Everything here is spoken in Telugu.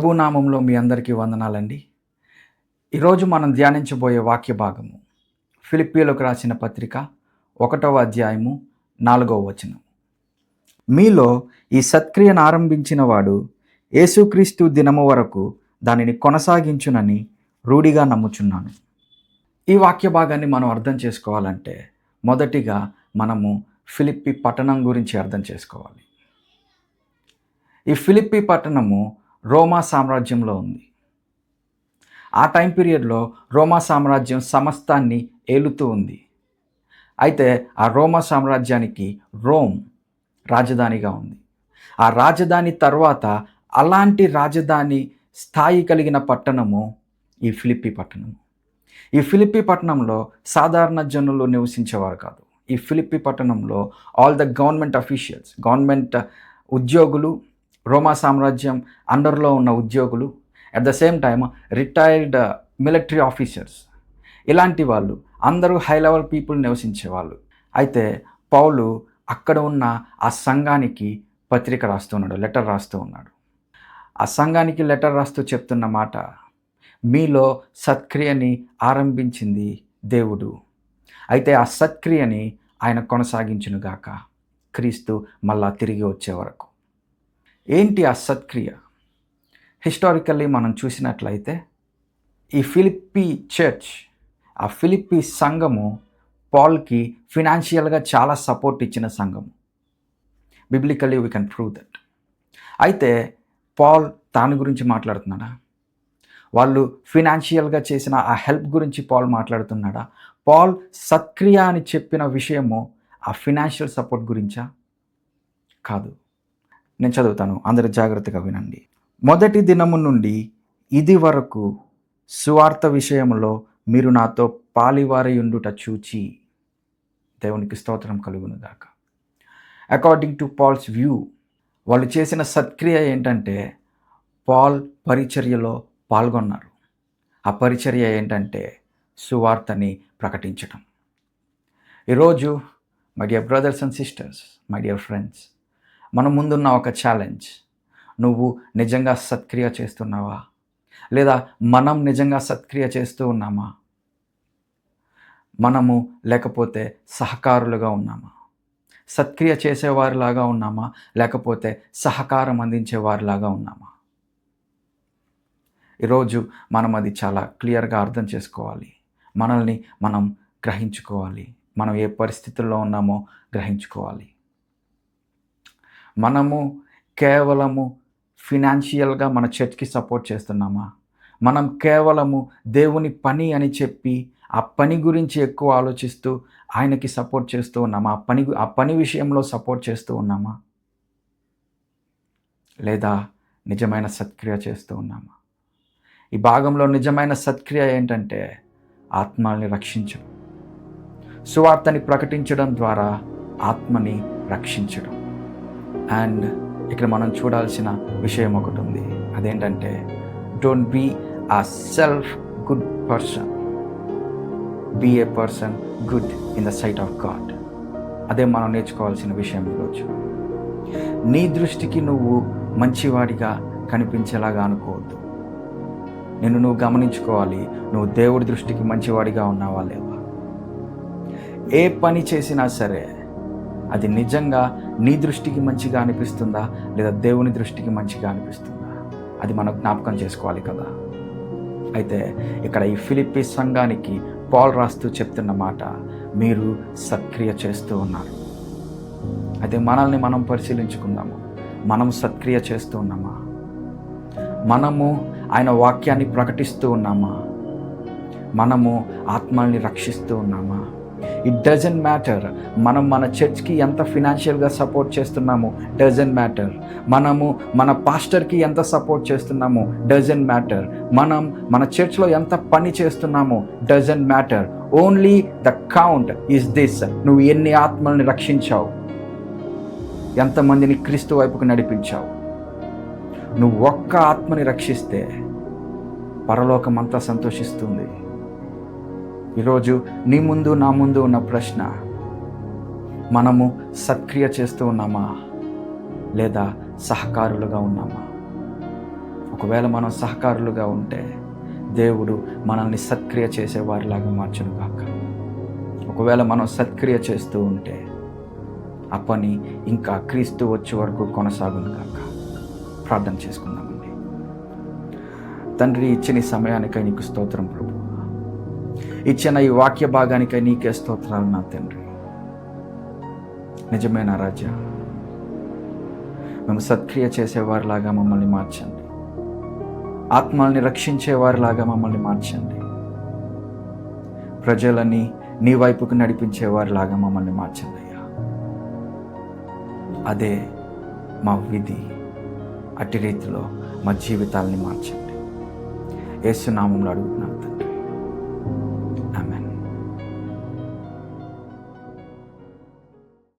ప్రభు నామంలో మీ అందరికీ వందనాలండి. ఈరోజు మనం ధ్యానించబోయే వాక్య భాగము ఫిలిప్పీయులకు రాసిన పత్రిక 1వ అధ్యాయము 4వ వచనం. మీలో ఈ సత్క్రియను ఆరంభించిన వాడు యేసుక్రీస్తు దినము వరకు దానిని కొనసాగించునని రూఢిగా నమ్ముచున్నాను. ఈ వాక్య భాగాన్ని మనం అర్థం చేసుకోవాలంటే మొదటిగా మనము ఫిలిప్పీ పట్టణం గురించి అర్థం చేసుకోవాలి. ఈ ఫిలిప్పీ పట్టణము రోమా సామ్రాజ్యంలో ఉంది. ఆ టైం పీరియడ్లో రోమా సామ్రాజ్యం సమస్తాన్ని ఏలుతూ ఉంది. అయితే ఆ రోమా సామ్రాజ్యానికి రోమ్ రాజధానిగా ఉంది. ఆ రాజధాని తర్వాత అలాంటి రాజధాని స్థాయి కలిగిన పట్టణము ఈ ఫిలిప్పీ పట్టణము. ఈ ఫిలిప్పీ పట్టణంలో సాధారణ జనులు నివసించేవారు కాదు. ఈ ఫిలిప్పీ పట్టణంలో all the government officials, government ఉద్యోగులు, రోమా సామ్రాజ్యం అండర్లో ఉన్న ఉద్యోగులు, at the same time retired military officers, ఇలాంటి వాళ్ళు అందరూ హై లెవెల్ పీపుల్ నివసించేవాళ్ళు. అయితే పౌలు అక్కడ ఉన్న ఆ సంఘానికి పత్రిక రాస్తున్నాడు, లెటర్ రాస్తూ ఉన్నాడు. ఆ సంఘానికి లెటర్ రాస్తూ చెప్తున్న మాట, మీలో సత్క్రియని ఆరంభించింది దేవుడు, అయితే ఆ సత్క్రియని ఆయన కొనసాగించునుగాక క్రీస్తు మళ్ళా తిరిగి వచ్చే వరకు. ఏంటి ఆ సత్క్రియ? హిస్టారికల్లీ మనం చూసినట్లయితే ఈ ఫిలిప్పీ చర్చ్, ఆ ఫిలిప్పీ సంఘము పాల్కి ఫినాన్షియల్గా చాలా సపోర్ట్ ఇచ్చిన సంఘము. Biblically we can prove that. అయితే పాల్ దాని గురించి మాట్లాడుతున్నాడా? వాళ్ళు ఫినాన్షియల్గా చేసిన ఆ హెల్ప్ గురించి పాల్ మాట్లాడుతున్నాడా? పాల్ సత్క్రియ అని చెప్పిన విషయము ఆ ఫినాన్షియల్ సపోర్ట్ గురించా? కాదు. నేను చదువుతాను, అందరూ జాగ్రత్తగా వినండి. మొదటి దినము నుండి ఇది వరకు సువార్త విషయంలో మీరు నాతో పాలివారయుండుట చూచి, దేవునికి స్తోత్రం కలుగునుగాక. అకార్డింగ్ టు పాల్స్ వ్యూ, వాళ్ళు చేసిన సత్క్రియ ఏంటంటే పాల్ పరిచర్యలో పాల్గొన్నారు. ఆ పరిచర్య ఏంటంటే సువార్తని ప్రకటించటం. ఈరోజు my dear brothers and sisters, my dear friends, మన ముందున్న ఒక ఛాలెంజ్. నువ్వు నిజంగా సత్క్రియ చేస్తున్నావా? లేదా మనం నిజంగా సత్క్రియ చేస్తూ ఉన్నామా? మనము లేకపోతే సహకారులుగా ఉన్నామా? సత్క్రియ చేసేవారిలాగా ఉన్నామా? లేకపోతే సహకారం అందించేవారిలాగా ఉన్నామా? ఈరోజు మనం అది చాలా క్లియర్గా అర్థం చేసుకోవాలి. మనల్ని మనం గ్రహించుకోవాలి. మనం ఏ పరిస్థితుల్లో ఉన్నామో గ్రహించుకోవాలి. మనము కేవలము ఫినాన్షియల్గా మన చర్చ్కి సపోర్ట్ చేస్తున్నామా? మనం కేవలము దేవుని పని అని చెప్పి ఆ పని గురించి ఎక్కువ ఆలోచిస్తూ ఆయనకి సపోర్ట్ చేస్తూ ఉన్నామా? ఆ పని విషయంలో సపోర్ట్ చేస్తూ ఉన్నామా? లేదా నిజమైన సత్క్రియ చేస్తూ ఉన్నామా? ఈ భాగంలో నిజమైన సత్క్రియ ఏంటంటే ఆత్మల్ని రక్షించడం, సువార్తని ప్రకటించడం ద్వారా ఆత్మని రక్షించడం. అండ్ ఇక్కడ మనం చూడాల్సిన విషయం ఒకటి ఉంది. అదేంటంటే don't be a self good person, be a person good in the sight of God. అదే మనం నేర్చుకోవాల్సిన విషయం ఈరోజు. నీ దృష్టికి నువ్వు మంచివాడిగా కనిపించేలాగా అనుకోవద్దు. నువ్వు గమనించుకోవాలి, నువ్వు దేవుడి దృష్టికి మంచివాడిగా ఉన్నావా లేవా? ఏ పని చేసినా సరే అది నిజంగా నీ దృష్టికి మంచిగా అనిపిస్తుందా లేదా దేవుని దృష్టికి మంచిగా అనిపిస్తుందా? అది మనం జ్ఞాపకం చేసుకోవాలి కదా. అయితే ఇక్కడ ఈ ఫిలిప్పీ సంఘానికి పాల్ రాస్తూ చెప్తున్న మాట, మీరు సత్క్రియ చేస్తూ ఉన్నారు. అయితే మనల్ని మనం పరిశీలించుకుందాము. మనం సత్క్రియ చేస్తూ ఉన్నామా? మనము ఆయన వాక్యాన్ని ప్రకటిస్తూ ఉన్నామా? మనము ఆత్మల్ని రక్షిస్తూ ఉన్నామా? ఇట్ డజంట్ మ్యాటర్ మనం మన చర్చ్కి ఎంత ఫినాన్షియల్గా సపోర్ట్ చేస్తున్నాము, డజంట్ మ్యాటర్. మనము మన పాస్టర్కి ఎంత సపోర్ట్ చేస్తున్నాము, డజంట్ మ్యాటర్. మనం మన చర్చ్లో ఎంత పని చేస్తున్నాము, doesn't matter. Only the count is this, నువ్వు ఎన్ని ఆత్మల్ని రక్షించావు, ఎంతమందిని క్రీస్తు వైపుకు నడిపించావు. నువ్వు ఒక్క ఆత్మని రక్షిస్తే పరలోకం అంతా సంతోషిస్తుంది. ఈరోజు నీ ముందు నా ముందు ఉన్న ప్రశ్న, మనము సత్క్రియ చేస్తూ ఉన్నామా లేదా సహకారులుగా ఉన్నామా? ఒకవేళ మనం సహకారులుగా ఉంటే దేవుడు మనల్ని సత్క్రియ చేసేవారిలాగా మార్చును కాక. ఒకవేళ మనం సత్క్రియ చేస్తూ ఉంటే ఆ పని ఇంకా క్రీస్తు వచ్చే వరకు కొనసాగును కాక. ప్రార్థన చేసుకుందామండి. తండ్రి, ఇచ్చిన ఈ సమయానికై నీకు స్తోత్రం ప్రభు. ఇచ్చిన ఈ వాక్య భాగానికై నీకే స్తోత్రాలు నా తండ్రి. నిజమైన రాజా, మేము సత్క్రియ చేసేవారిలాగా మమ్మల్ని మార్చండి. ఆత్మల్ని రక్షించేవారిలాగా మమ్మల్ని మార్చండి. ప్రజలని నీ వైపుకు నడిపించేవారిలాగా మమ్మల్ని మార్చండి అయ్యా. అదే మా విధి. అట్టి రీతిలో మా జీవితాలని మార్చండి. యేసు నామములో అడుగుతున్నాను.